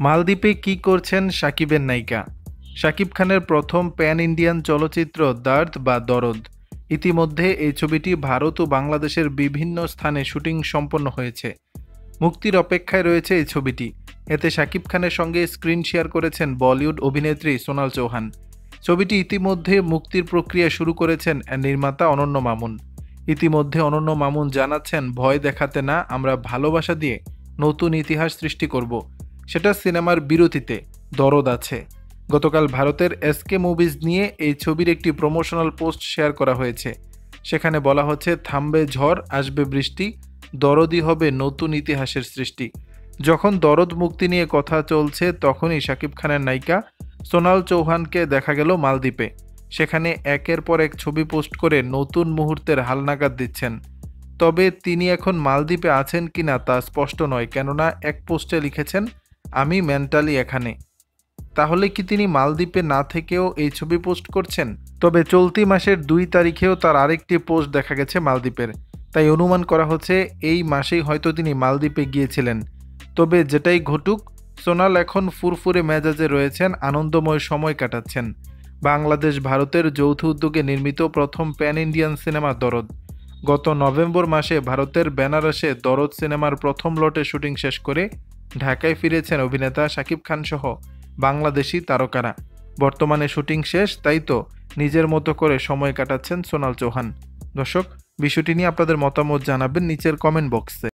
মালদ্বীপে কি করছেন শাকিবের নায়িকা? শাকিব খানের প্রথম প্যান ইন্ডিয়ান চলচ্চিত্র দার্দ বা দরদ। ইতিমধ্যে এই ছবিটি ভারত ও বাংলাদেশের বিভিন্ন স্থানে শুটিং সম্পন্ন হয়েছে। মুক্তির অপেক্ষায় রয়েছে এই ছবিটি। এতে শাকিব খানের সঙ্গে স্ক্রিন শেয়ার করেছেন বলিউড অভিনেত্রী সোনাল চৌহান। ছবিটি ইতিমধ্যে মুক্তির প্রক্রিয়া শুরু করেছেন নির্মাতা অনন্য মামুন। ইতিমধ্যে অনন্য মামুন জানাচ্ছেন, ভয় দেখাতে না, আমরা ভালোবাসা দিয়ে নতুন ইতিহাস সৃষ্টি করব। সেটা সিনেমার বিরতিতে দরদ আছে। গতকাল ভারতের এসকে মুভিজ নিয়ে এই ছবির একটি প্রমোশনাল পোস্ট শেয়ার করা হয়েছে। সেখানে বলা হচ্ছে, থামবে ঝড়, আসবে বৃষ্টি, দরদই হবে নতুন ইতিহাসের সৃষ্টি। যখন দরদ মুক্তি নিয়ে কথা চলছে, তখনই শাকিব খানের নায়িকা সোনাল চৌহানকে দেখা গেল মালদ্বীপে। সেখানে একের পর এক ছবি পোস্ট করে নতুন মুহূর্তের হালনাগাদ দিচ্ছেন। তবে তিনি এখন মালদ্বীপে আছেন কিনা তা স্পষ্ট নয়, কেননা এক পোস্টে লিখেছেন, আমি মেন্টালি এখানে। তাহলে কি তিনি মালদ্বীপে না থেকেও এই ছবি পোস্ট করছেন? তবে চলতি মাসের 2 তারিখেও তার আরেকটি পোস্ট দেখা গেছে মালদ্বীপের। তাই অনুমান করা হচ্ছে এই মাসেই হয়তো তিনি মালদ্বীপে গিয়েছিলেন। তবে যেটাই ঘটুক, সোনাল এখন ফুরফুরে মেজাজে রয়েছেন, আনন্দময় সময় কাটাচ্ছেন। বাংলাদেশ ভারতের যৌথ উদ্যোগে নির্মিত প্রথম প্যান ইন্ডিয়ান সিনেমা দরদ। গত নভেম্বর মাসে ভারতের বেনারসে দরদ সিনেমার প্রথম লটে শুটিং শেষ করে ঢাকায় ফিরেছেন অভিনেতা শাকিব খান সহ বাংলাদেশি তারকারা। বর্তমানে শুটিং শেষ, তাই তো নিজের মতো করে সময় কাটাচ্ছেন সোনাল চৌহান। দর্শক, বিষয়টি নিয়ে আপনাদের মতামত জানাবেন নিচের কমেন্ট বক্সে।